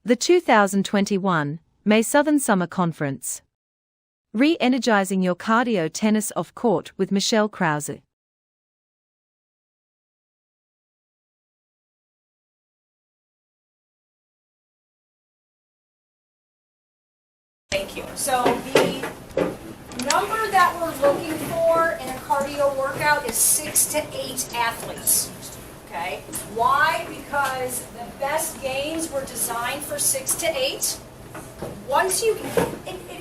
The 2021 May Southern Summer Conference. Re-energizing your cardio tennis off court with Michele Krause. Thank you. So the number that we're looking for in a cardio workout is 6 to 8 athletes. Okay. Why? Because the best games were designed for 6 to 8. Once you,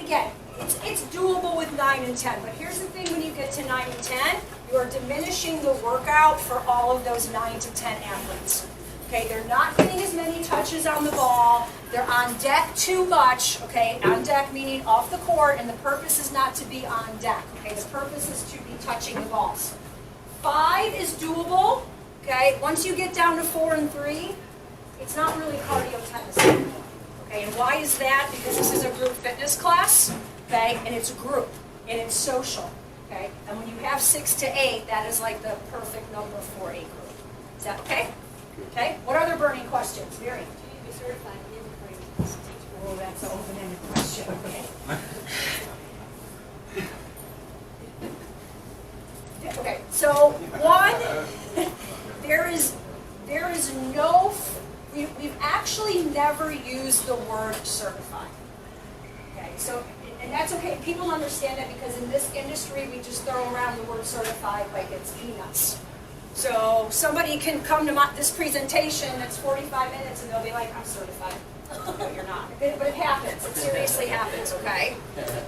again, it's doable with 9 and 10. But here's the thing: when you get to 9 and 10, you are diminishing the workout for all of those 9 to 10 athletes. Okay, they're not getting as many touches on the ball. They're on deck too much. Okay, on deck meaning off the court, and the purpose is not to be on deck. Okay, the purpose is to be touching the balls. 5 is doable. Okay, once you get down to 4 and 3, it's not really cardio tennis anymore. Okay, and why is that? Because this is a group fitness class. Okay, and it's a group and it's social. Okay, and when you have 6 to 8, that is like the perfect number for a group. Is that okay? Okay. What other burning questions, Mary? Do you be certified in the teacher? Oh, that's an open-ended question. Okay. Okay. So one, there is no. We've actually never used the word certified. Okay. So, and that's okay. People understand that because in this industry we just throw around the word certified like it's peanuts. So somebody can come to this presentation that's 45 minutes and they'll be like, I'm certified. No, you're not. But it happens. It seriously happens, okay?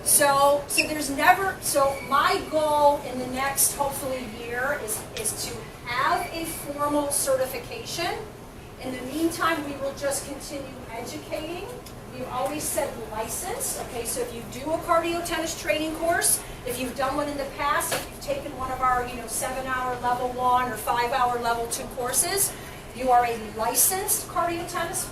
So there's never, so my goal in the next, hopefully, year is to have a formal certification. In the meantime, we will just continue educating. We've always said license, okay? So if you do a cardio tennis training course, if you've done one in the past, if you've taken one of our 7-hour level 1 or 5-hour level 2 courses, you are a licensed cardio tennis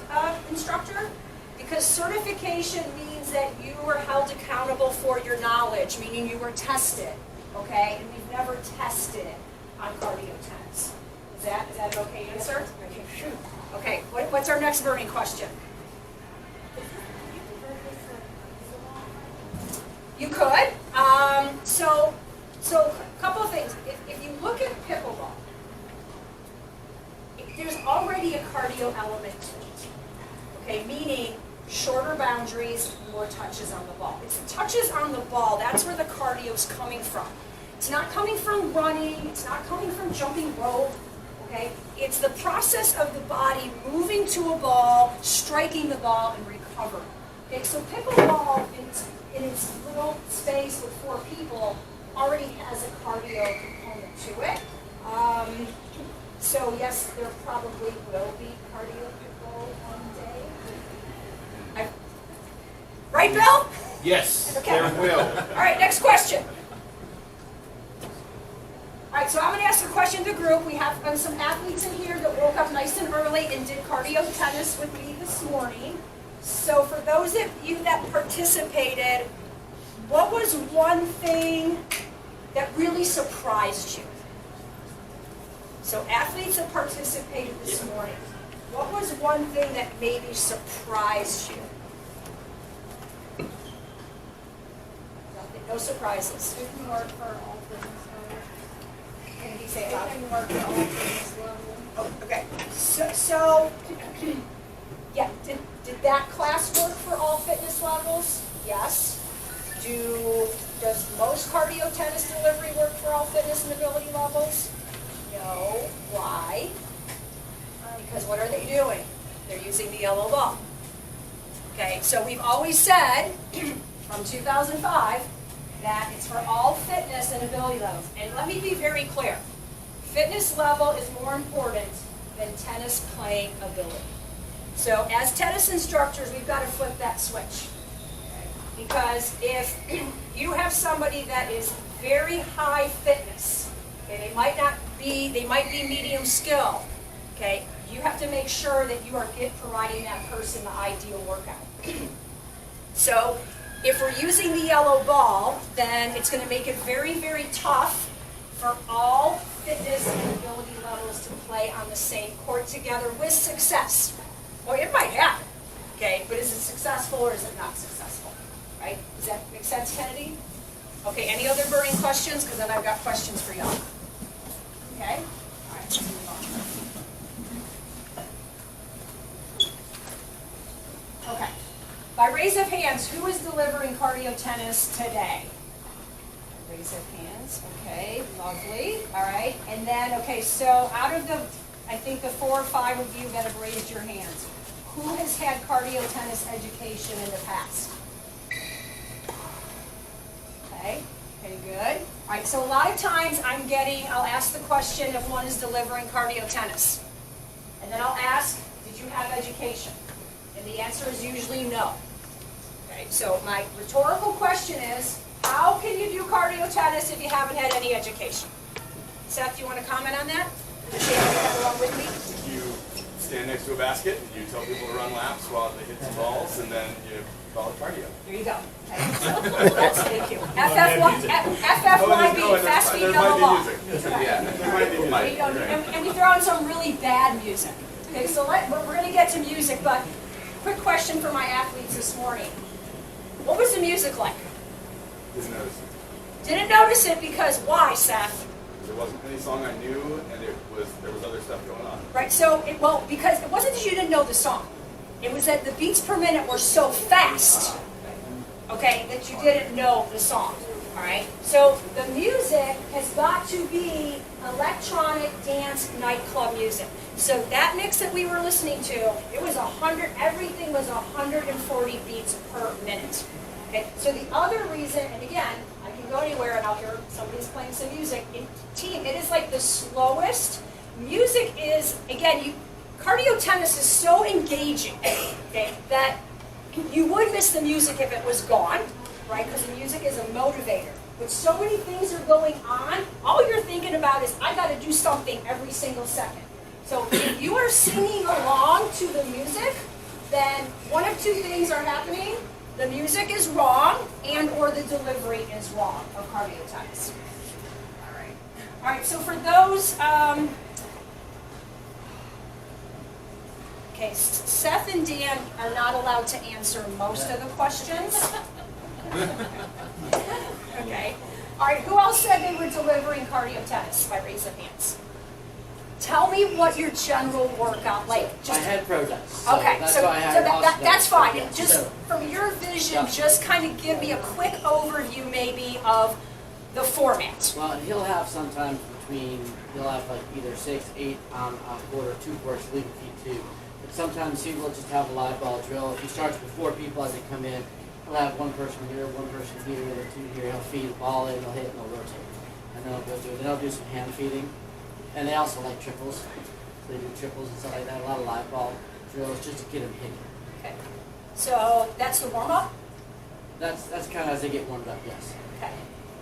instructor, because certification means that you were held accountable for your knowledge, meaning you were tested, okay? And we've never tested it on cardio tennis. Is that an okay answer? Okay, what's our next burning question? You could. So a couple of things. If you look at pickleball, there's already a cardio element to it. Okay, meaning shorter boundaries, more touches on the ball. It's the touches on the ball. That's where the cardio's coming from. It's not coming from running. It's not coming from jumping rope. Okay, it's the process of the body moving to a ball, striking the ball, and recovering. Okay, so pickleball in its little space with 4 people already has a cardio component to it. So yes, there probably will be cardio pickle one day. Right, Bill? Yes, Okay. there will. All right, next question. All right, so I'm going to ask a question to the group. We have some athletes in here that woke up nice and early and did cardio tennis with me this morning. So for those of you that participated, what was one thing that really surprised you? So athletes that participated this morning, what was one thing that maybe surprised you? No surprises. It can work for all fitness levels. Can you say It it loud? can work for all fitness levels. Oh, okay. So yeah, did that class work for all fitness levels? Yes. Does most cardio tennis delivery work for all fitness and ability levels? No. Why? Because what are they doing? They're using the yellow ball. Okay, so we've always said from 2005 that it's for all fitness and ability levels. And let me be very clear. Fitness level is more important than tennis playing ability. So as tennis instructors, we've got to flip that switch. Because if you have somebody that is very high fitness, okay, they might be medium skill, okay, you have to make sure that you are providing that person the ideal workout. So if we're using the yellow ball, then it's going to make it very, very tough for all fitness and ability levels to play on the same court together with success. Well, it might happen. Okay, but is it successful or is it not successful? Right? Does that make sense, Kennedy? Okay, any other burning questions? Because then I've got questions for y'all. Okay? All right, let's move on. Okay. By raise of hands, who is delivering Cardiotex today? Raise of hands. Okay, lovely. All right. And then, okay, so out of the, I think the 4 or 5 of you that have raised your hands, who has had Cardiotex education in the past? Okay, good. All right, so a lot of times I'll ask the question if one is delivering Cardiotex. And then I'll ask, did you have education? And the answer is usually no. Okay, so my rhetorical question is, how can you do Cardiotex if you haven't had any education? Seth, you want to comment on that? Michele, you have along with me? You stand next to a basket, you tell people to run laps while they hit some balls, and then you call it cardio. There you go. Okay, so, thank you. FFYB, fast speed, double ball. And we throw in some really bad music. Okay, so we're going to get to music, but quick question for my athletes this morning. What was the music like? Didn't notice it. Didn't notice it because why, Seth? There wasn't any song I knew, and there was other stuff going on. Right, so, because it wasn't that you didn't know the song. It was that the beats per minute were so fast, okay, that you didn't know the song, all right? So the music has got to be electronic dance nightclub music. So that mix that we were listening to, it was everything was 140 beats per minute. Okay, so the other reason, and again, I can go anywhere and I'll hear somebody's playing some music. In team, it is like the slowest. Music is, again, Cardiotex is so engaging, okay, that you would miss the music if it was gone, right? Because the music is a motivator. But so many things are going on, all you're thinking about is, I got to do something every single second. So if you are singing along to the music, then one of 2 things are happening. The music is wrong, and or the delivery is wrong of Cardiotex. All right. All right, so for those, okay, Seth and Dan are not allowed to answer most of the questions. Okay. All right, who else said they were delivering Cardiotex by raise of hands? Tell me what your general workout, like, I had Protex. Okay, so that's fine. Yeah. Just from your vision, just kind of give me a quick overview maybe of the format. Well, he'll have sometimes he'll have like either 6, 8 on a quarter, 2 quarters, leave feet 2. But sometimes he will just have a live ball drill. If he starts with 4 people as they come in, he'll have 1 person here, 1 person here, the 2 here. He'll feed the ball in, they'll hit, and they'll rotate. And then they'll do some hand feeding. And they also like triples. So they do triples and stuff like that. A lot of live ball drills just to get them hitting. Okay. So that's the warm-up? That's kind of as they get warmed up, yes. Okay.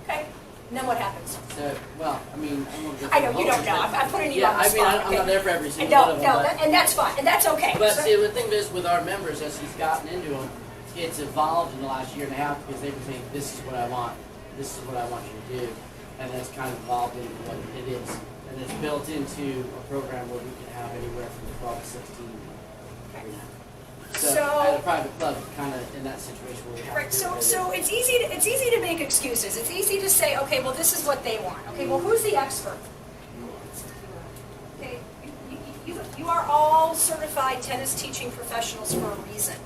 Okay. And then what happens? So, well, I mean, I know, you don't know. I'm putting you on the spot. I'm not there for every single no, one of them. No, and that's fine. And that's okay. But see, the thing is, with our members, as he's gotten into them, it's evolved in the last year and a half because they've been saying, this is what I want. This is what I want you to do. And that's kind of evolved into what it is. And it's built into a program where we can have anywhere from 12 to 16 every night. So at a private club, kind of in that situation where we have right. So it's easy to make excuses. It's easy to say, okay, well, this is what they want. Okay, well, who's the expert? Okay, you are all certified tennis teaching professionals for a reason.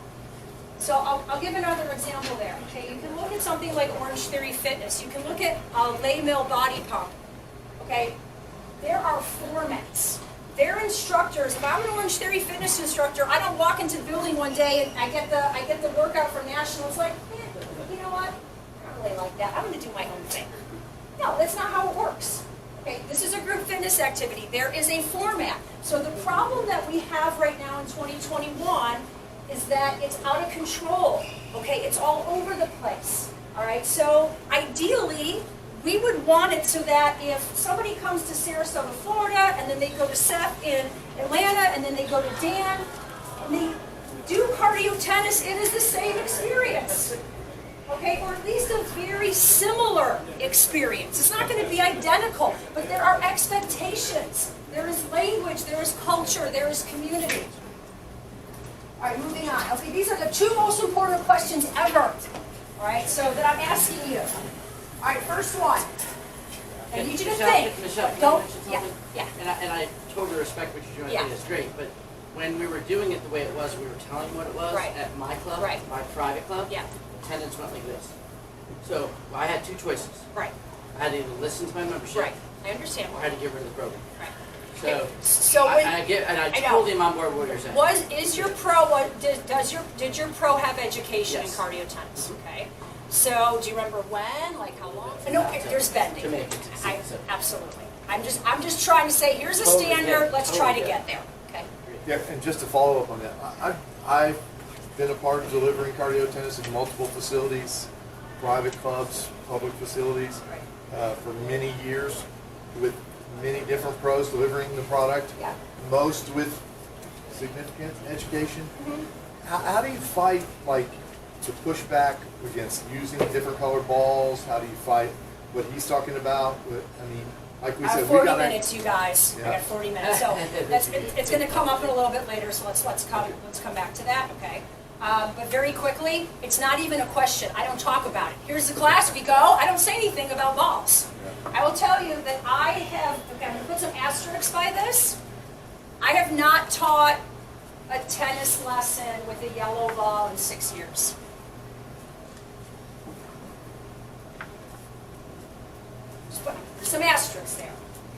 So I'll give another example there. Okay, you can look at something like Orange Theory Fitness. You can look at Lay Mill Body Pump. Okay. There are formats. Their instructors, if I'm an Orange Theory Fitness instructor, I don't walk into the building one day and I get the workout from National. It's like, you know what? I don't really like that. I'm going to do my own thing. No, that's not how it works. Okay, this is a group fitness activity. There is a format. So the problem that we have right now in 2021 is that it's out of control. Okay, it's all over the place. All right, so ideally, we would want it so that if somebody comes to Sarasota, Florida, and then they go to Seth in Atlanta, and then they go to Dan, and they do Cardiotex, it is the same experience. Okay, or at least a very similar experience. It's not going to be identical, but there are expectations. There is language, there is culture, there is community. All right, moving on. Okay, these are the two most important questions ever. All right, so that I'm asking you. All right, first one. I need you to think. Michele, can I Don't. mention Yeah, something? yeah. And I totally respect what you're doing. I think it's great. But when we were doing it the way it was, we were telling what it was Right. at my club, Right. my private club. Yeah. Attendance went like this. So I had two choices. Right. I had to either listen to my membership, Right. I understand. or I had to get rid of the program. Right. So, So I when, I I know. totally am on board with what you're saying. is your pro? Did your pro have education Yes. in cardio tennis? Okay. So do you remember when? Like how long? No, there's bending. To make it. Absolutely. I'm just trying to say here's a Totally standard. get it. Let's Totally try to get get it. there. Okay. Yeah, and just to follow up on that, I've been a part of delivering cardio tennis in multiple facilities, private clubs, public facilities, for many years with many different pros delivering the product, Yeah. most with significant education. How do you fight, like, the pushback against using different colored balls? How do you fight what he's talking about? I mean, like we I have said, 40 we got minutes, you guys. I Yeah. got 40 minutes. So it's going to come up in a little bit later. So let's come back to that. Okay. But very quickly, it's not even a question. I don't talk about it. Here's the class. We go. I don't say anything about balls. I will tell you that I have. Okay, I'm going to put some asterisks by this. I have not taught a tennis lesson with a yellow ball in 6 years. Just put some asterisks there.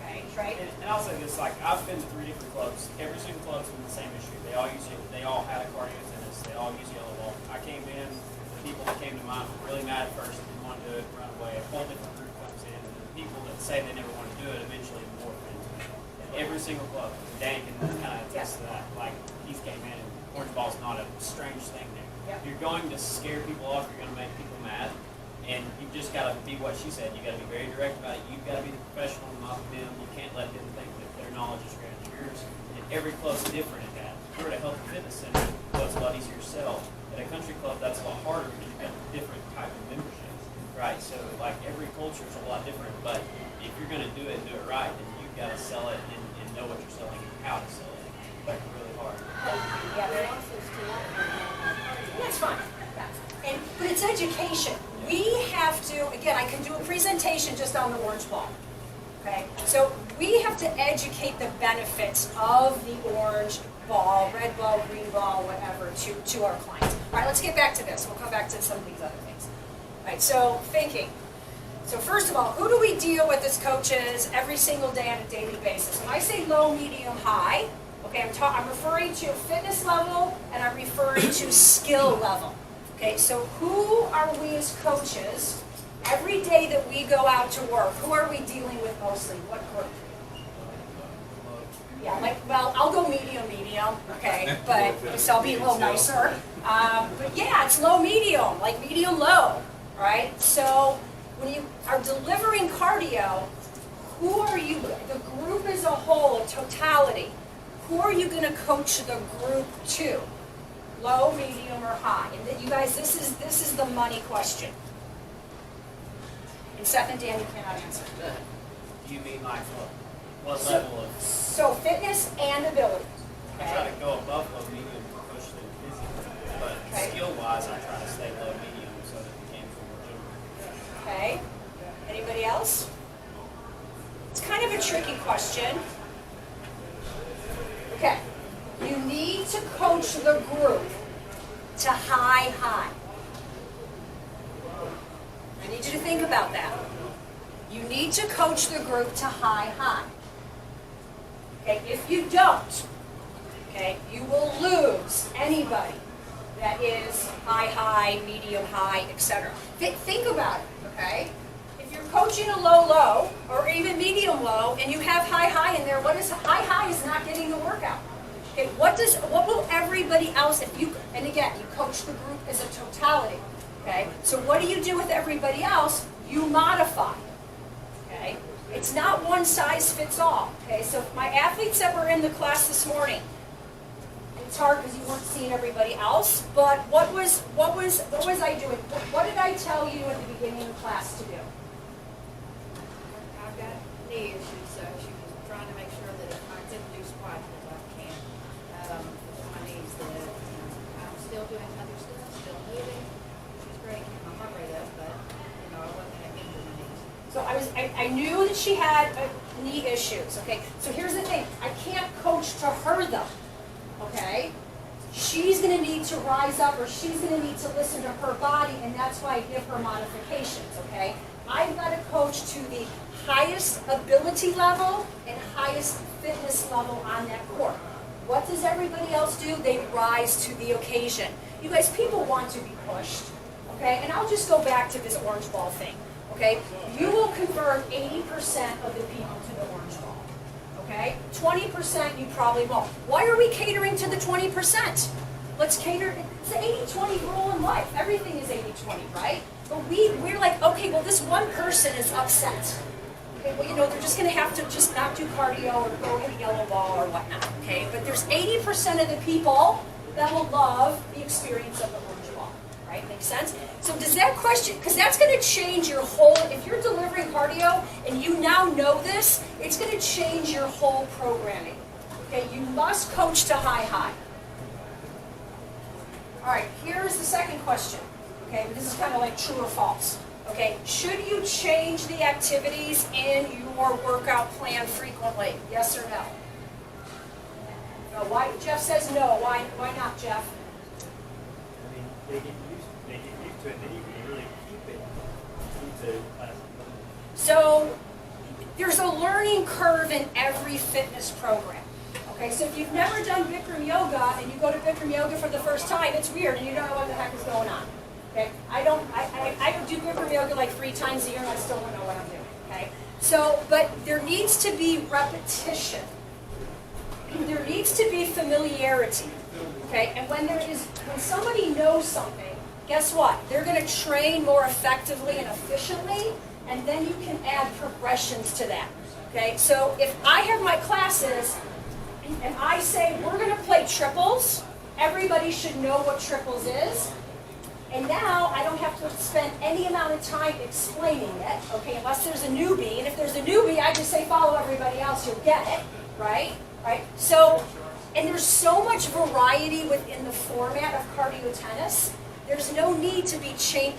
Okay, right? And also, it's like I've been to 3 different clubs. Every single club's been the same issue. They all use it. They all had a cardio tennis. They all use yellow ball. I came in. The people that came to mind were really mad at first. Didn't want to do it. Run away. A whole different group comes in, and the people that say they never want to do it eventually morph into it. And every single club, Dan can kind of attest to that. Like he's came in, and orange ball's not a strange thing there. Yep. You're going to scare people off. You're going to make people mad. And you've just got to be what she said. You've got to be very direct about it. You've got to be the professional, not them. You can't let them think that their knowledge is greater than yours. And every club's different at that. If you're at a health and fitness center, well, it's a lot easier to sell. At a country club, that's a lot harder because you've got different type of memberships, right? So, like, every culture is a lot different. But if you're going to do it and do it right, then you've got to sell it and know what you're selling and how to sell it. Like, really hard. Yeah, They also still that's fine. But it's education. We have to, again, I can do a presentation just on the orange ball. Okay? So we have to educate the benefits of the orange ball, red ball, green ball, whatever, to our clients. All right, let's get back to this. We'll come back to some of these other things. All right, so thinking. So first of all, who do we deal with as coaches every single day on a daily basis? When I say low, medium, high, okay, I'm referring to fitness level and I'm referring to skill level. Okay, so who are we as coaches every day that we go out to work? Who are we dealing with mostly? What group? Yeah, like, well, I'll go medium, okay, but so I'll be a little nicer. But yeah, it's low, medium, like medium, low, right? So when you are delivering cardio, who are you, the group as a whole, a totality, who are you going to coach the group to? Low, medium, or high? And then you guys, this is the money question. And Seth and Dan, you cannot answer. Do you mean like what level of? So fitness and ability. I try to go above low, medium, professionally, physically, but Okay. skill-wise, I try to stay low, medium, so that we can deliver. Okay. Anybody else? It's kind of a tricky question. Okay. You need to coach the group to high, high. I need you to think about that. You need to coach the group to high, high. Okay, if you don't, okay, you will lose anybody that is high, high, medium, high, etc. Think about it, okay? If you're coaching a low, low, or even medium low, and you have high, high in there, what is high, high is not getting the workout. Okay, what will everybody else, if you, and again, you coach the group as a totality, okay? So what do you do with everybody else? You modify, okay? It's not one size fits all, okay? So my athletes that were in the class this morning, it's hard because you weren't seeing everybody else, but what was I doing? What did I tell you at the beginning of the class to do? I've got knee issues, so she was trying to make sure that if I couldn't do squats, that I can. My knees, that I knew that she had knee issues, okay? So here's the thing, I can't coach to her though, okay? She's gonna need to rise up, or she's gonna need to listen to her body, and that's why I give her modifications, okay? I've got to coach to the highest ability level and highest fitness level on that court. What does everybody else do? They rise to the occasion. You guys, people want to be pushed, okay? And I'll just go back to this orange ball thing, okay? You will convert 80% of the people to the orange ball, okay? 20% you probably won't. Why are we catering to the 20%? Let's cater, it's the 80-20 rule in life. Everything is 80-20, right? But we're like, okay, well, this one person is upset. Okay, well, you know, they're just going to have to just not do cardio or go hit a yellow ball or whatnot, okay? But there's 80% of the people that will love the experience of the orange ball, right? Makes sense? So does that question, because that's going to change your whole, if you're delivering cardio and you now know this, it's going to change your whole programming, okay? You must coach to high. All right, here's the second question, okay? This is kind of like true or false. Okay, should you change the activities in your workout plan frequently? Yes or no? No. Why? Jeff says no. Why not, Jeff? I mean, they get used to it, then you can really keep it to So there's a learning curve in every fitness program. Okay, so if you've never done Bikram yoga and you go to Bikram yoga for the first time, it's weird and you don't know what the heck is going on. Okay, I do Bikram yoga like 3 times a year and I still don't know what I'm doing. Okay, so but there needs to be repetition. There needs to be familiarity. Okay, and when somebody knows something, guess what? They're going to train more effectively and efficiently, and then you can add progressions to that. Okay, so if I have my classes and I say we're going to play triples, everybody should know what triples is. And now I don't have to spend any amount of time explaining it, okay, unless there's a newbie. And if there's a newbie, I just say follow everybody else, you'll get it, right? Right? So, and there's so much variety within the format of cardio tennis. There's no need to be changed.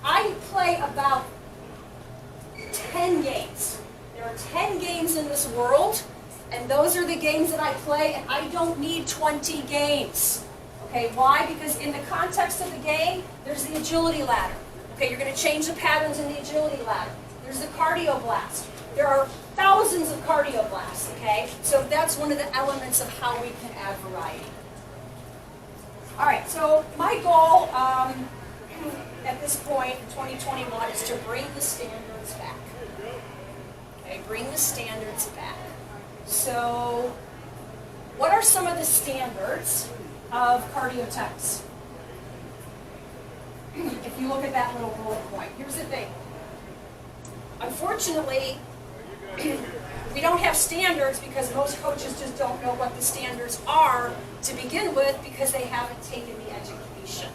I play about 10 games. There are 10 games in this world, and those are the games that I play, and I don't need 20 games. Okay, why? Because in the context of the game, there's the agility ladder. Okay, you're going to change the patterns in the agility ladder. There's the cardio blast. There are thousands of cardio blasts, okay? So that's one of the elements of how we can add variety. All right, so my goal at this point in 2021 is to bring the standards back. Okay, bring the standards back. So what are some of the standards of Cardiotex? If you look at that little bullet point, here's the thing. Unfortunately, we don't have standards because most coaches just don't know what the standards are to begin with because they haven't taken the education.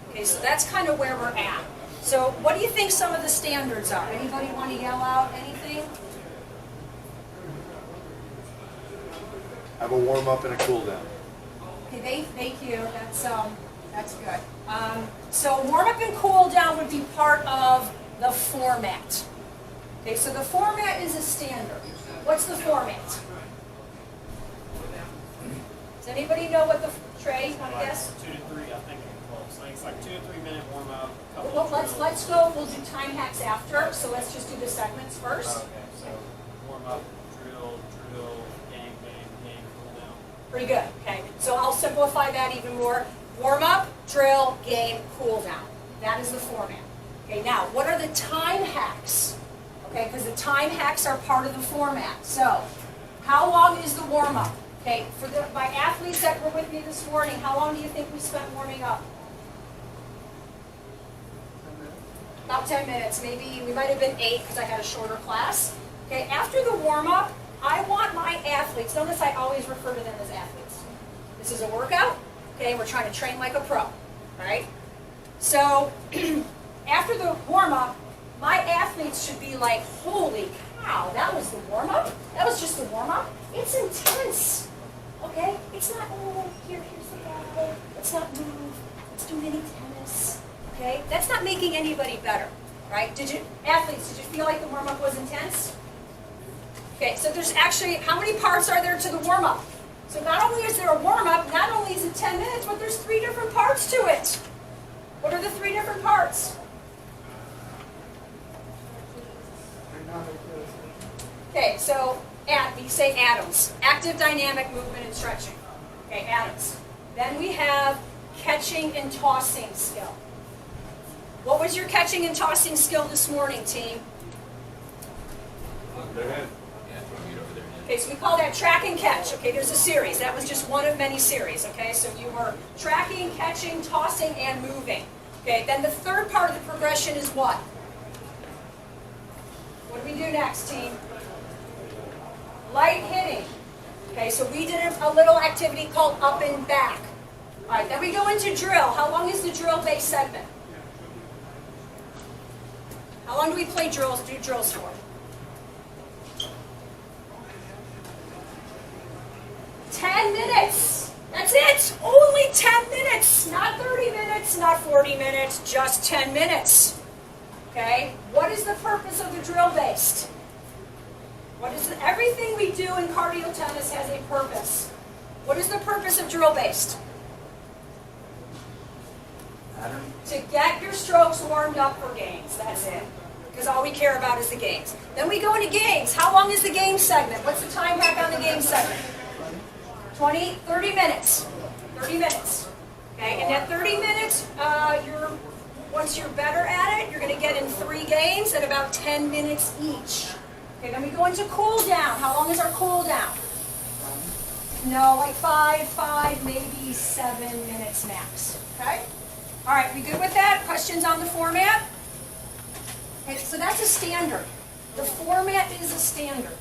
Okay, so that's kind of where we're at. So what do you think some of the standards are? Anybody want to yell out anything? Have a warm up and a cool down. Okay, thank you. That's good. So warm up and cool down would be part of the format. Okay, so the format is a standard. What's the format? Does anybody know what the Trey? Want to guess? 2 to 3, I think it's like 2 to 3 minute warm up. Well, let's go. We'll do time hacks after. So let's just do the segments first. Okay, so warm up, drill, game, cool down. Pretty good. Okay, so I'll simplify that even more. Warm up, drill, game, cool down. That is the format. Okay, now what are the time hacks? Okay, because the time hacks are part of the format. So, how long is the warm up? Okay, for my athletes that were with me this morning, how long do you think we spent warming up? About 10 minutes, maybe. We might have been 8 because I had a shorter class. Okay, after the warm up, I want my athletes, notice I always refer to them as athletes. This is a workout, okay, we're trying to train like a pro, right? So, after the warm up, my athletes should be like, holy cow, that was the warm up? That was just the warm up? It's intense, okay? It's not, oh, here's the ball, let's not move, let's do mini tennis, okay? That's not making anybody better. right? Athletes, did you feel like the warm-up was intense? Okay, so there's actually, how many parts are there to the warm-up? So not only is there a warm-up, not only is it 10 minutes, but there's 3 different parts to it. What are the 3 different parts? Okay, so we say atoms. Active, dynamic, movement, and stretching. Okay, atoms. Then we have catching and tossing skill. What was your catching and tossing skill this morning, team? Okay, so we call that track and catch. Okay, there's a series. That was just one of many series. Okay, so you were tracking, catching, tossing, and moving. Okay, then the third part of the progression is what? What do we do next, team? Light hitting. Okay, so we did a little activity called up and back. All right, then we go into drill. How long is the drill-based segment? How long do we play drills, do drills for? 10 minutes. That's it. Only 10 minutes. Not 30 minutes, not 40 minutes, just 10 minutes. Okay? What is the purpose of the drill-based? Everything we do in cardio tennis has a purpose. What is the purpose of drill-based? To get your strokes warmed up for games. That's it. Because all we care about is the games. Then we go into games. How long is the game segment? What's the time hack on the game segment? 30 minutes. 30 minutes. Okay, and at 30 minutes, once you're better at it, you're going to get in 3 games at about 10 minutes each. Okay, then we go into cool down. How long is our cool down? No, like 5, maybe 7 minutes max. Okay? All right, we good with that? Questions on the format? Okay, so that's a standard. The format is a standard.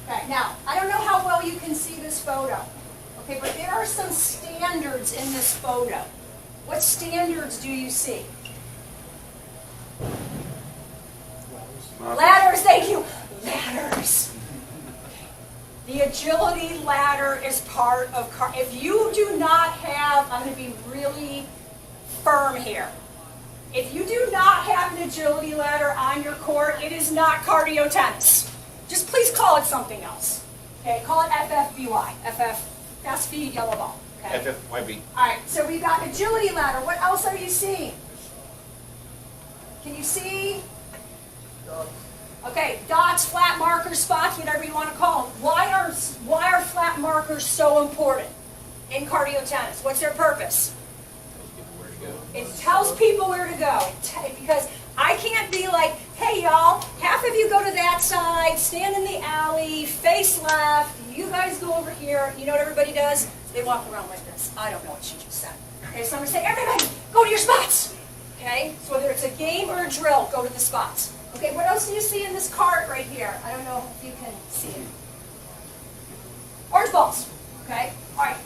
Okay, now, I don't know how well you can see this photo. Okay, but there are some standards in this photo. What standards do you see? Ladders, thank you. Ladders. The agility ladder is part of if you do not have, I'm going to be really firm here. If you do not have an agility ladder on your court, it is not cardio tennis. Just please call it something else. Okay, call it FFBY. FF, fast feed, yellow ball. Okay? FFYB. All right, so we've got agility ladder. What else are you seeing? Can you see? Okay, dots, flat markers, spots, whatever you want to call them. Why are flat markers so important in cardio tennis? What's their purpose? It tells people where to go. Because I can't be like, hey y'all, half of you go to that side, stand in the alley, face left, you guys go over here. You know what everybody does? They walk around like this. I don't know what she just said. Okay, so I'm going to say, everybody, go to your spots. Okay, so whether it's a game or a drill, go to the spots. Okay, what else do you see in this card right here? I don't know if you can see it. Orange balls. Okay, all right.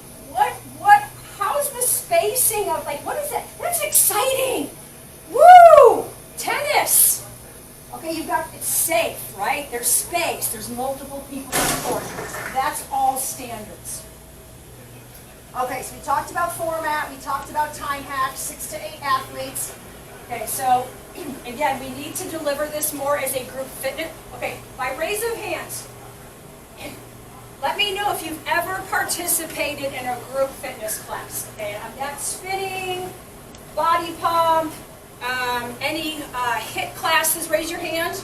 How's the spacing of, like, what is it? That's exciting. Woo! Tennis. Okay, it's safe, right? There's space. There's multiple people in the court. That's all standards. Okay, so we talked about format. We talked about time hacks, 6 to 8 athletes. Okay, so again, we need to deliver this more as a group fitness. Okay, by raise of hands, let me know if you've ever participated in a group fitness class. Okay, that's spinning, body pump, any HIIT classes, raise your hand.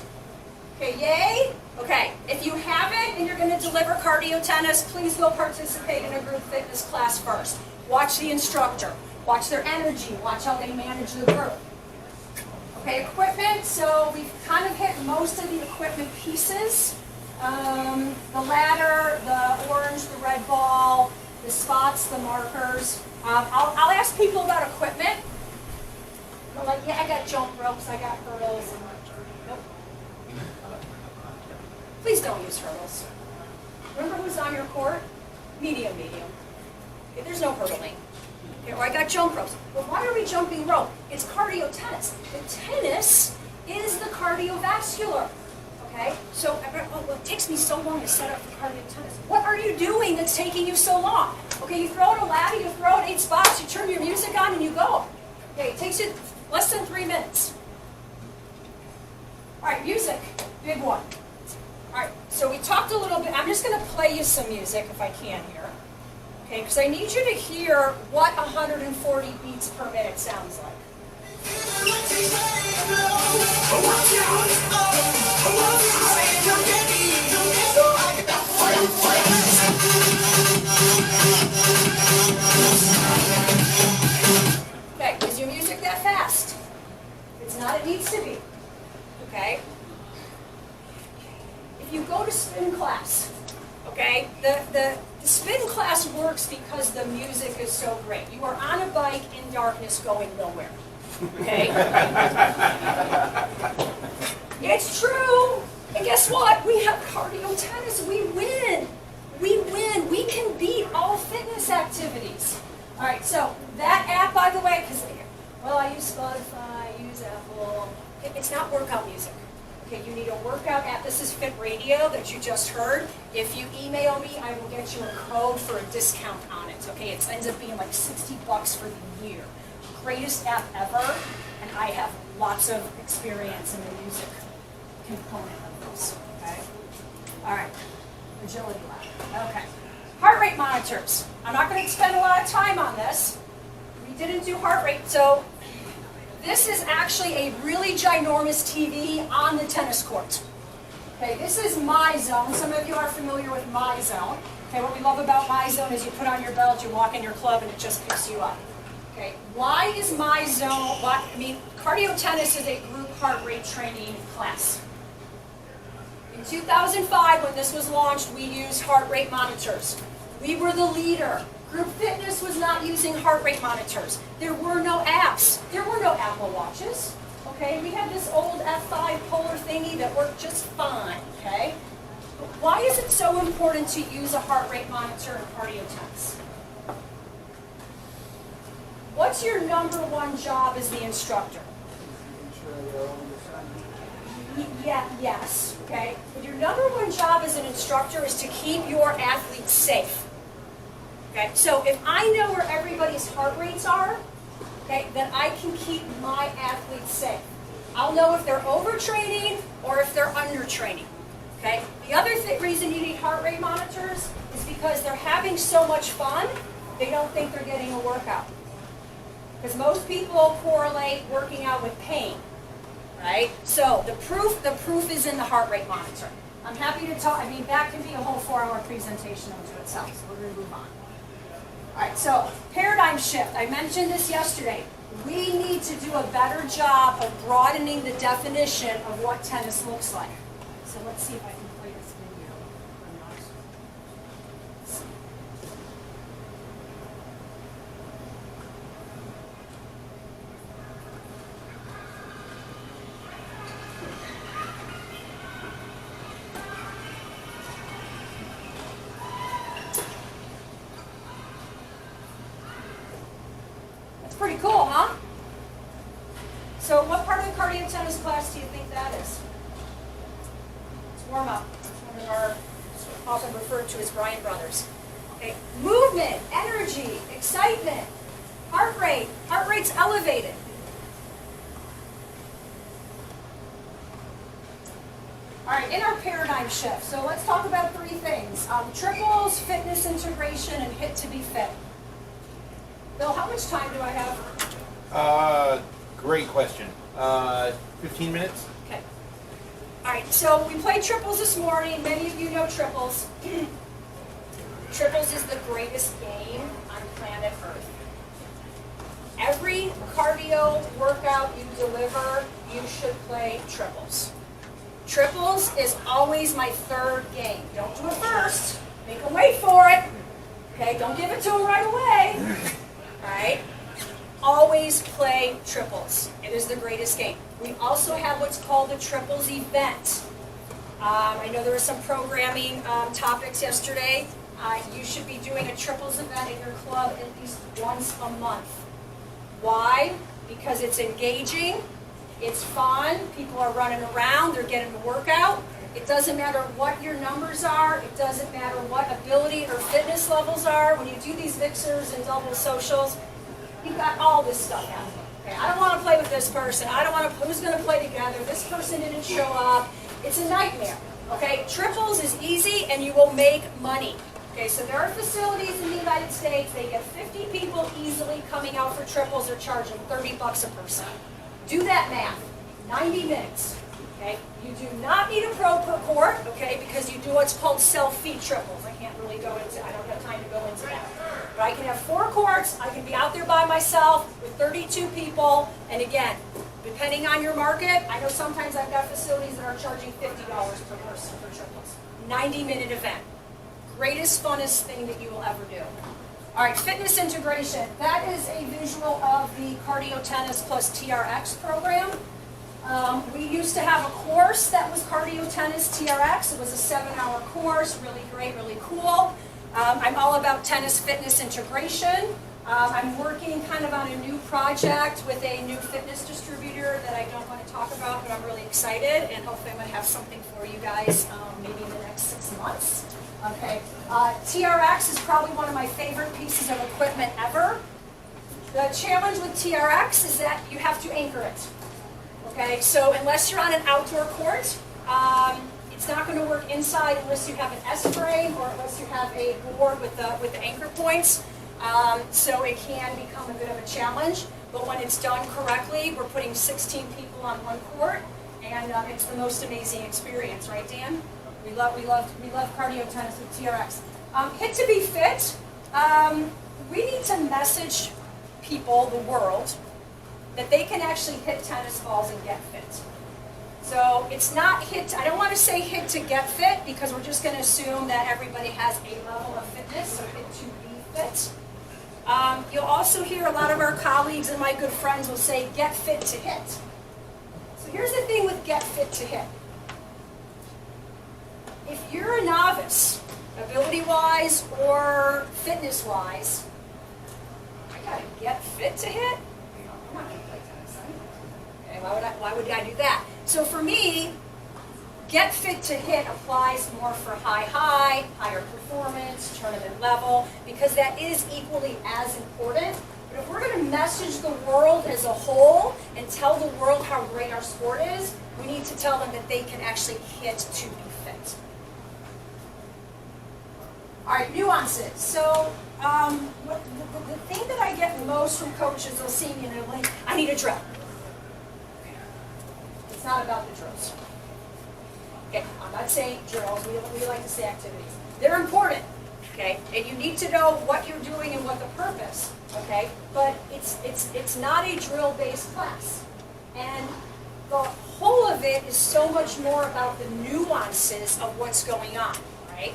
Okay, yay? Okay, if you haven't and you're going to deliver cardio tennis, please go participate in a group fitness class first. Watch the instructor, watch their energy, watch how they manage the group. Okay, equipment, so we've kind of hit most of the equipment pieces. The ladder, the orange, the red ball, the spots, the markers. I'll ask people about equipment. They're like, yeah, I got jump ropes, I got hurdles. Nope. Please don't use hurdles. Remember who's on your court? Medium. Okay, there's no hurdling. Okay, or I got jump ropes. Well, why are we jumping rope? It's cardio tennis. The tennis is the cardiovascular. Okay, so it takes me so long to set up for cardio tennis. What are you doing that's taking you so long? Okay, you throw it a ladder, you throw it 8 spots, you turn your music on, and you go. Okay, it takes you less than 3 minutes. All right, music, big one. All right, so we talked a little bit. I'm just going to play you some music if I can here. Okay, because I need you to hear what 140 beats per minute sounds like. Okay, is your music that fast? If it's not, it needs to be. Okay? If you go to spin class, okay, the spin class works because the music is so great. You are on a bike in darkness going nowhere. Okay? It's true. And guess what? We have cardio tennis. We win. We win. We can beat all fitness activities. All right, so that app, by the way, because, well, I use Spotify, I use Apple. It's not workout music. Okay, you need a workout app. This is Fit Radio that you just heard. If you email me, I will get you a code for a discount on it. Okay, it ends up being like $60 for the year. Greatest app ever, and I have lots of experience in the music component of this. Okay, all right, agility lab. Okay, heart rate monitors. I'm not going to spend a lot of time on this. We didn't do heart rate, so this is actually a really ginormous TV on the tennis court. Okay, this is MyZone. Some of you are familiar with MyZone. Okay, what we love about MyZone is you put on your belt, you walk in your club, and it just picks you up. Okay, why is MyZone? Cardio tennis is a group heart rate training class. In 2005, when this was launched, we used heart rate monitors. We were the leader. Group fitness was not using heart rate monitors. There were no apps. There were no Apple Watches. Okay, we had this old F5 polar thingy that worked just fine. Okay, but why is it so important to use a heart rate monitor in cardio tennis? What's your number one job as the instructor? Yes, okay. But your number one job as an instructor is to keep your athletes safe. Okay, so if I know where everybody's heart rates are, okay, then I can keep my athletes safe. I'll know if they're overtraining or if they're undertraining. Okay. The other reason you need heart rate monitors is because they're having so much fun, they don't think they're getting a workout. Because most people correlate working out with pain, right? So the proof is in the heart rate monitor. I'm happy to talk. That can be a whole 4-hour presentation unto itself. So we're going to move on. All right, so paradigm shift. I mentioned this yesterday. We need to do a better job of broadening the definition of what tennis looks like. So let's see if I can play this video or not. That's pretty cool, huh? So what part of the cardio tennis class do you think that is? It's warm up. It's one of our often referred to as Bryan brothers. Okay, movement, energy, excitement, heart rate. Heart rate's elevated. All right, in our paradigm shift, so let's talk about 3 things. Triples, fitness integration, and hit to be fit. Bill, how much time do I have? Great question. 15 minutes? Okay. All right, so we played triples this morning. Many of you know triples. Triples is the greatest game on planet Earth. Every cardio workout you deliver, you should play triples. Triples is always my 3rd game. Don't do it first. Make them wait for it. Okay, don't give it to them right away. All right? Always play triples. It is the greatest game. We also have what's called the triples event. I know there were some programming topics yesterday. You should be doing a triples event at your club at least once a month. Why? Because it's engaging, it's fun, people are running around, they're getting a workout. It doesn't matter what your numbers are, it doesn't matter what ability or fitness levels are. When you do these mixers and double socials, you've got all this stuff happening. Okay, I don't want to play with this person. I don't want to, who's going to play together? This person didn't show up. It's a nightmare. Okay, triples is easy and you will make money. Okay, so there are facilities in the United States, they get 50 people easily coming out for triples, they're charging $30 a person. Do that math, 90 minutes. Okay, you do not need a pro per court, okay, because you do what's called self-feed triples. I can't really go into, I don't have time to go into that. But I can have 4 courts, I can be out there by myself with 32 people, and again, depending on your market, I know sometimes I've got facilities that are charging $50 per person for triples. 90-minute event. Greatest, funnest thing that you will ever do. All right, fitness integration. That is a visual of the Cardiotex plus TRX program. We used to have a course that was Cardiotex TRX. It was a 7-hour course, really great, really cool. I'm all about tennis fitness integration. I'm working kind of on a new project with a new fitness distributor that I don't want to talk about, but I'm really excited, and hopefully I'm going to have something for you guys maybe in the next 6 months. Okay, TRX is probably one of my favorite pieces of equipment ever. The challenge with TRX is that you have to anchor it. Okay, so unless you're on an outdoor court, it's not going to work inside unless you have an S-frame or unless you have a board with the anchor points. So it can become a bit of a challenge, but when it's done correctly, we're putting 16 people on one court, and it's the most amazing experience, right, Dan? We love Cardiotex with TRX. Hit to be fit. We need to message people, the world, that they can actually hit tennis balls and get fit. So it's not hit, I don't want to say hit to get fit because we're just going to assume that everybody has a level of fitness, so hit to be fit. You'll also hear a lot of our colleagues and my good friends will say get fit to hit. So here's the thing with get fit to hit. If you're a novice, ability-wise or fitness-wise, I gotta get fit to hit? I'm not gonna play tennis, right? Okay, why would I do that? So for me, get fit to hit applies more for higher performance, tournament level, because that is equally as important. But if we're going to message the world as a whole and tell the world how great our sport is, we need to tell them that they can actually hit to be fit. All right, nuances. So the thing that I get most from coaches, they'll see me and they're like, I need a drill. It's not about the drills. Okay, I'm not saying drills, we like to say activities. They're important, okay? And you need to know what you're doing and what the purpose, okay? But it's not a drill-based class. And the whole of it is so much more about the nuances of what's going on, right?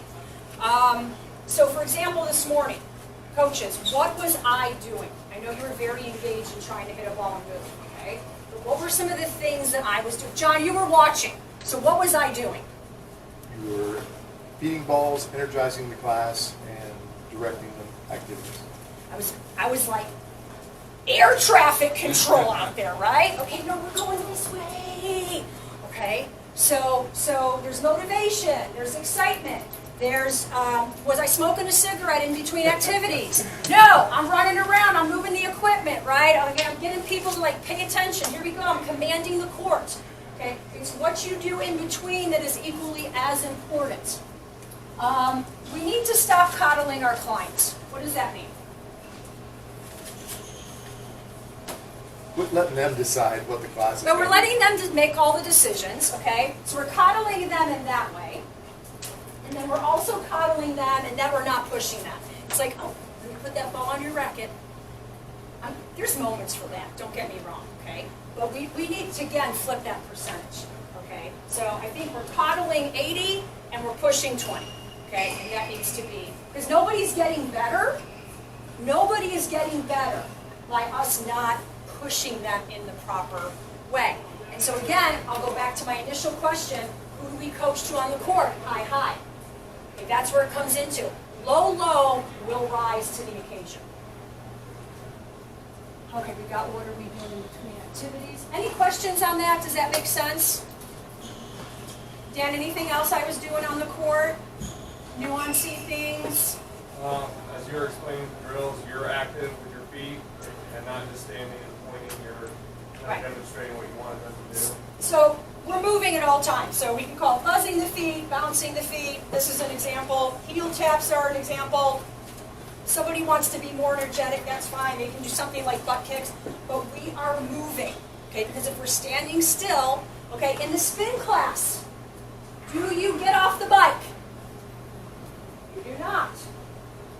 So for example, this morning, coaches, what was I doing? I know you were very engaged in trying to hit a ball and move, okay? But what were some of the things that I was doing? John, you were watching. So what was I doing? You were feeding balls, energizing the class, and directing the activities. I was like air traffic control out there, right? Okay, no, we're going this way. Okay, so there's motivation, there's excitement, there's was I smoking a cigarette in between activities? No, I'm running around, I'm moving the equipment, right? I'm getting people to like pay attention. Here we go, I'm commanding the court. Okay, it's what you do in between that is equally as important. We need to stop coddling our clients. What does that mean? Quit letting them decide what the class is. But we're letting them make all the decisions, okay? So we're coddling them in that way. And then we're also coddling them and then we're not pushing them. It's like, oh, let me put that ball on your racket. There's moments for that, don't get me wrong, okay? But we need to, again, flip that percentage, okay? So I think we're coddling 80 and we're pushing 20, okay? And that needs to be, because nobody's getting better. Nobody is getting better by us not pushing them in the proper way. And so again, I'll go back to my initial question, who do we coach to on the court? High, high. Okay, that's where it comes into. Low, low will rise to the occasion. Okay, we got what are we doing in between activities. Any questions on that? Does that make sense? Dan, anything else I was doing on the court? Nuancey things? As you're explaining the drills, you're active with your feet and not just standing and pointing your Right. Demonstrating what you want them to do. So we're moving at all times. So we can call it buzzing the feet, bouncing the feet. This is an example. Heel taps are an example. Somebody wants to be more energetic, that's fine. They can do something like butt kicks. But we are moving, okay? Because if we're standing still, okay, in the spin class, do you get off the bike? You do not.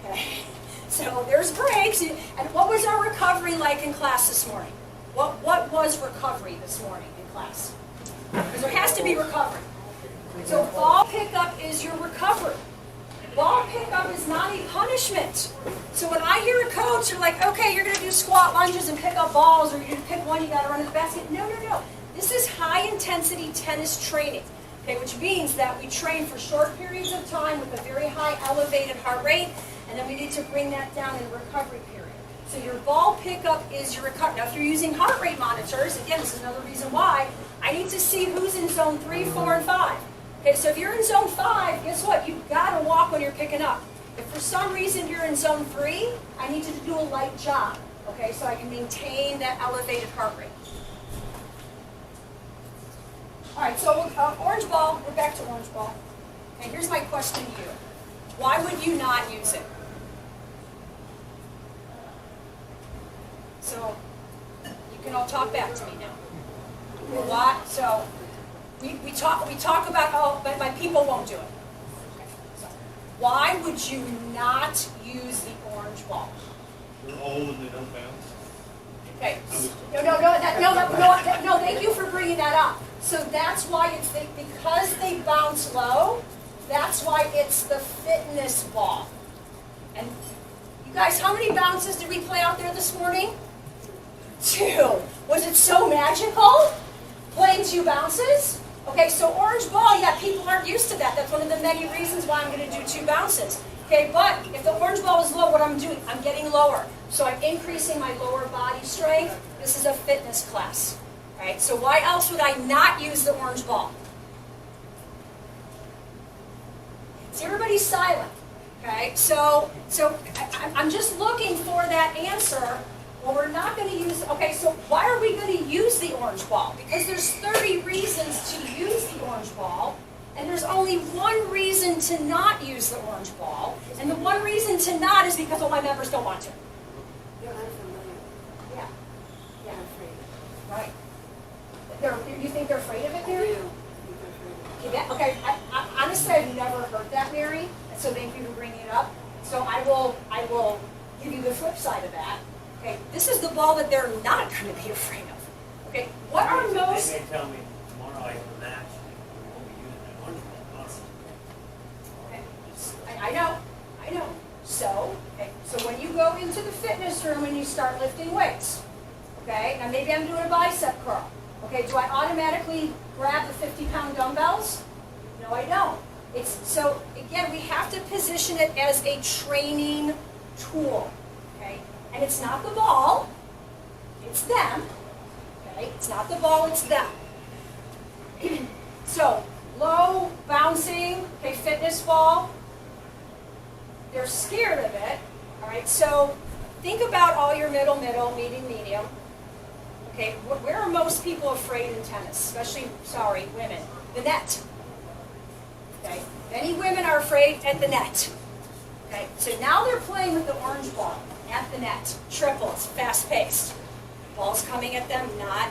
Okay. So there's breaks. And what was our recovery like in class this morning? What was recovery this morning in class? Because there has to be recovery. So ball pickup is your recovery. Ball pickup is not a punishment. So when I hear a coach, they're like, okay, you're going to do squat lunges and pick up balls, or you're going to pick one, you got to run to the basket. No, no, no. This is high intensity tennis training. Okay, which means that we train for short periods of time with a very high elevated heart rate, and then we need to bring that down in a recovery period. So your ball pickup is your recovery. Now, if you're using heart rate monitors, again, this is another reason why I need to see who's in zone 3, 4, and 5. Okay, so if you're in zone 5, guess what? You've got to walk when you're picking up. If for some reason you're in zone 3, I need you to do a light jog, okay, so I can maintain that elevated heart rate. All right, so orange ball, we're back to orange ball. Okay, here's my question to you. Why would you not use it? So, you can all talk back to me now. Why? So, we talk about, oh, but my people won't do it. Okay, so why would you not use the orange ball? They're old and they don't bounce. Okay. No, thank you for bringing that up. So that's why it's, because they bounce low, that's why it's the fitness ball. And you guys, how many bounces did we play out there this morning? 2. Was it so magical? Playing 2 bounces? Okay, so orange ball, yeah, people aren't used to that. That's one of the many reasons why I'm going to do 2 bounces. Okay, but if the orange ball is low, what I'm doing, I'm getting lower. So I'm increasing my lower body strength. This is a fitness class. Right? So why else would I not use the orange ball? See, everybody's silent. Okay, so I'm just looking for that answer. Well, we're not going to use, okay, so why are we going to use the orange ball? Because there's 30 reasons to use the orange ball, and there's only one reason to not use the orange ball, and the one reason to not is because all my members don't want to. You're unfamiliar. Yeah. Yeah. I'm afraid. Right. You think they're afraid of it, Mary? Okay, honestly, I've never heard that, Mary, so thank you for bringing it up. So I will give you the flip side of that. Okay, this is the ball that they're not going to be afraid of. Okay, what are most... They may tell me tomorrow I have a match, we won't be using that orange ball constantly. Okay, I know. So, okay, so when you go into the fitness room and you start lifting weights, okay, now maybe I'm doing a bicep curl. Okay, do I automatically grab the 50-pound dumbbells? No, I don't. So, again, we have to position it as a training tool, okay? And it's not the ball, it's them, okay? It's not the ball, it's them. So, low, bouncing, okay, fitness ball, they're scared of it, all right? So, think about all your middle, medium. Okay, where are most people afraid in tennis? Especially, women. The net. Okay, many women are afraid at the net. Okay, so now they're playing with the orange ball at the net. Triples, fast-paced. Ball's coming at them, not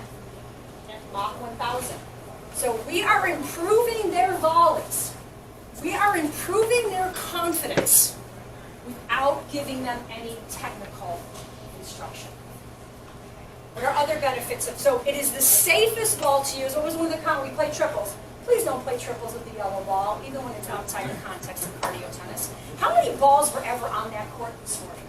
at Mach 1000. So we are improving their volleys. We are improving their confidence without giving them any technical instruction. What are other benefits of, so it is the safest ball to use. What was one of the we play triples. Please don't play triples with the yellow ball, even when it's outside the context of cardio tennis. How many balls were ever on that court this morning?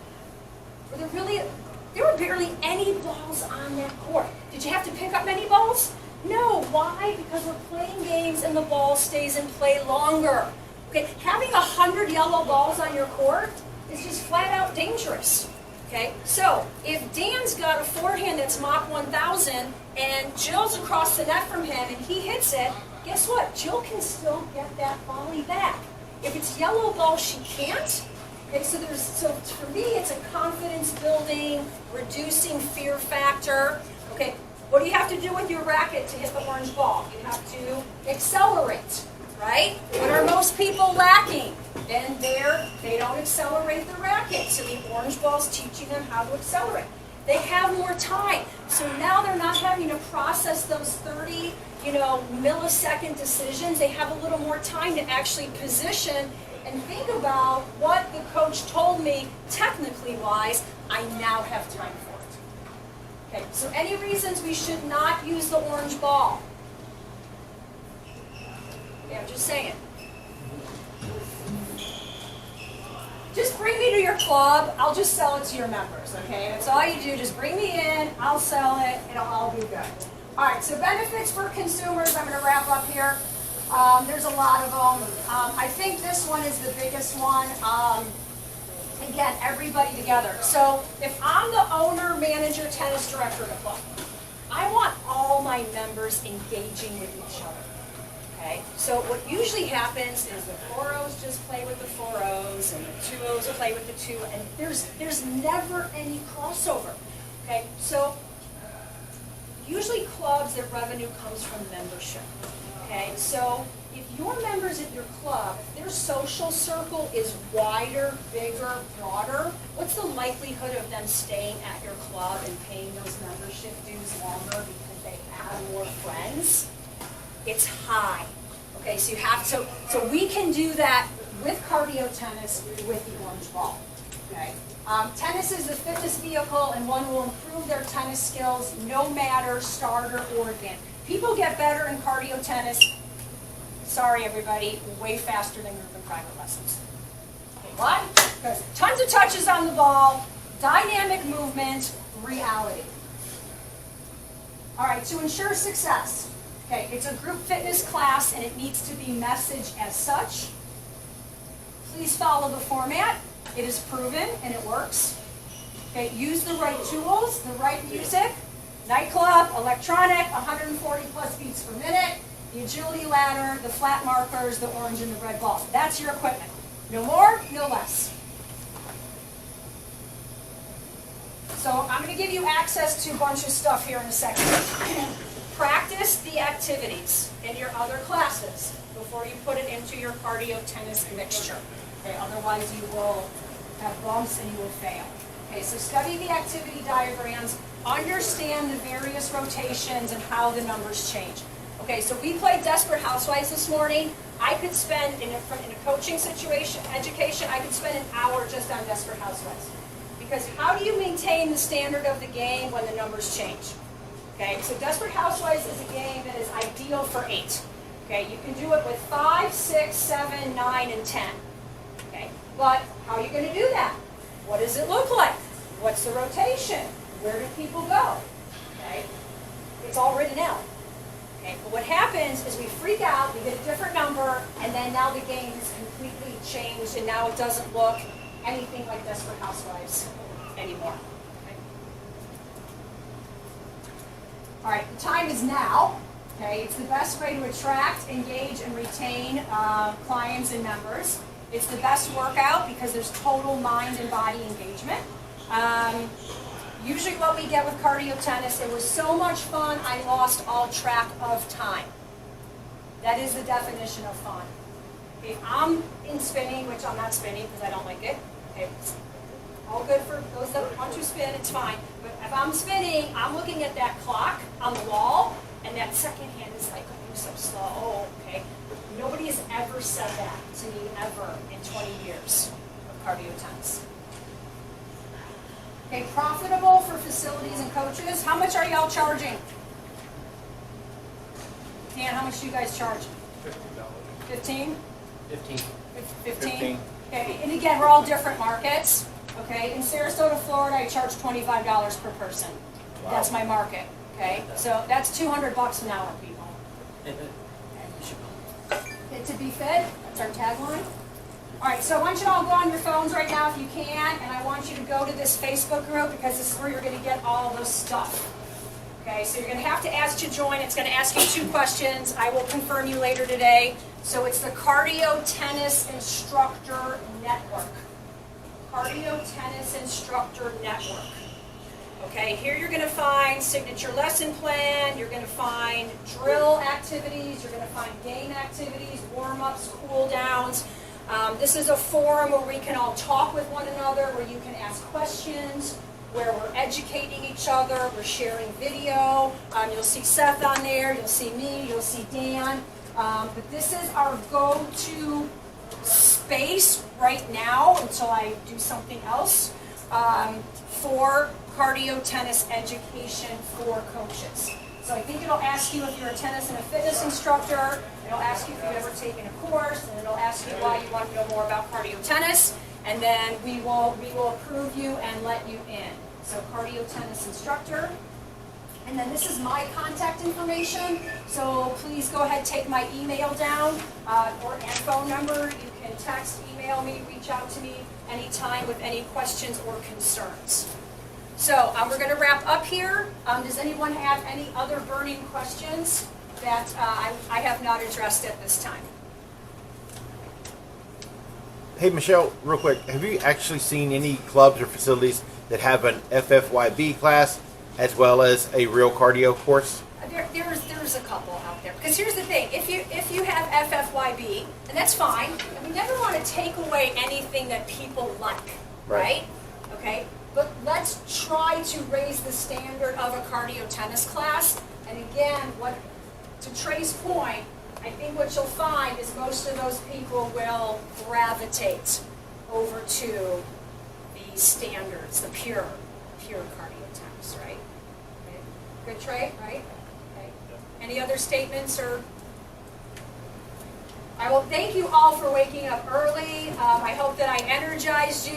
There were barely any balls on that court. Did you have to pick up many balls? No, why? Because we're playing games and the ball stays in play longer. Okay, having 100 yellow balls on your court is just flat out dangerous. Okay, so if Dan's got a forehand that's Mach 1000 and Jill's across the net from him and he hits it, guess what? Jill can still get that volley back. If it's yellow ball, she can't. Okay, so for me, it's a confidence building, reducing fear factor. Okay, What do you have to do with your racket to hit the orange ball? You have to accelerate, right? What are most people lacking? Then they don't accelerate the racket. So the orange ball's teaching them how to accelerate. They have more time. So now they're not having to process those 30, millisecond decisions. They have a little more time to actually position and think about what the coach told me technically wise. I now have time for it. Okay, so any reasons we should not use the orange ball? Yeah, I'm just saying. Just bring me to your club. I'll just sell it to your members, okay? That's all you do. Just bring me in. I'll sell it. It'll all be good. All right, so benefits for consumers. I'm going to wrap up here. There's a lot of them. I think this one is the biggest one. Again, everybody together. So if I'm the owner, manager, tennis director of a club, I want all my members engaging with each other. Okay? So what usually happens is the 4-O's just play with the 4-O's and the 2-O's play with the 2, and there's never any crossover. Okay? So usually clubs, their revenue comes from membership. Okay? So if your members at your club, if their social circle is wider, bigger, broader, what's the likelihood of them staying at your club and paying those membership dues longer because they have more friends? It's high. Okay, so you have to, so we can do that with cardio tennis with the orange ball. Okay, tennis is a fitness vehicle, and one will improve their tennis skills no matter starter or advanced. People get better in cardio tennis. Sorry, everybody, way faster than group and private lessons. Okay, why? Because tons of touches on the ball, dynamic movement, reality. All right, to ensure success. Okay, it's a group fitness class and it needs to be messaged as such. Please follow the format. It is proven and it works. Okay, use the right tools, the right music, nightclub, electronic, 140 plus beats per minute, the agility ladder, the flat markers, the orange and the red balls. That's your equipment. No more, no less. So I'm going to give you access to a bunch of stuff here in a second. Practice the activities in your other classes before you put it into your cardio tennis mixture. Okay, otherwise you will have bumps and you will fail. Okay, so study the activity diagrams, understand the various rotations and how the numbers change. Okay, so we played Desperate Housewives this morning. I could spend, in a coaching situation, education, I could spend an hour just on Desperate Housewives. Because how do you maintain the standard of the game when the numbers change? Okay, so Desperate Housewives is a game that is ideal for 8. Okay, you can do it with 5, 6, 7, 9, and 10. Okay, but how are you going to do that? What does it look like? What's the rotation? Where do people go? Okay, it's all written out. Okay, but what happens is we freak out, we get a different number, and then now the game has completely changed, and now it doesn't look anything like Desperate Housewives anymore. All right, the time is now. Okay, it's the best way to attract, engage, and retain clients and members. It's the best workout because there's total mind and body engagement. Usually what we get with cardio tennis, it was so much fun, I lost all track of time. That is the definition of fun. If I'm in spinning, which I'm not spinning because I don't like it, okay, it's all good for those that want to spin, it's fine. But if I'm spinning, I'm looking at that clock on the wall, and that second hand is like, oh, so slow. Oh, okay. Nobody has ever said that to me ever in 20 years of cardio tennis. Okay, profitable for facilities and coaches. How much are y'all charging? Dan, how much do you guys charge? $15. 15? 15. 15? Okay, and again, we're all different markets. Okay, in Sarasota, Florida, I charge $25 per person. Wow. That's my market. Okay, so that's $200 an hour, people. Okay, to be fed, that's our tagline. All right, so I want you to all go on your phones right now if you can, and I want you to go to this Facebook group because this is where you're going to get all this stuff. Okay, so you're going to have to ask to join. It's going to ask you 2 questions. I will confirm you later today. So it's the Cardio Tennis Instructor Network. Cardio Tennis Instructor Network. Okay, here you're going to find signature lesson plan, you're going to find drill activities, you're going to find game activities, warm-ups, cool-downs. This is a forum where we can all talk with one another, where you can ask questions, where we're educating each other, we're sharing video. You'll see Seth on there, you'll see me, you'll see Dan. But this is our go-to space right now until I do something else for cardio tennis education for coaches. So I think it'll ask you if you're a tennis and a fitness instructor, it'll ask you if you've ever taken a course, and it'll ask you why you want to know more about cardio tennis, and then we will approve you and let you in. So cardio tennis instructor. And then this is my contact information, so please go ahead, take my email down and phone number. You can text, email me, reach out to me anytime with any questions or concerns. So we're going to wrap up here. Does anyone have any other burning questions that I have not addressed at this time? Hey, Michele, real quick, have you actually seen any clubs or facilities that have an FFYB class as well as a real cardio course? There's a couple out there. Because here's the thing, if you have FFYB, and that's fine, and we never want to take away anything that people like, right? Okay? But let's try to raise the standard of a cardio tennis class. And again, to Trey's point, I think what you'll find is most of those people will gravitate over to the standards, the pure cardio tennis, right? Okay. Good, Trey, right? Okay. Any other statements or? I will thank you all for waking up early. I hope that I energized you.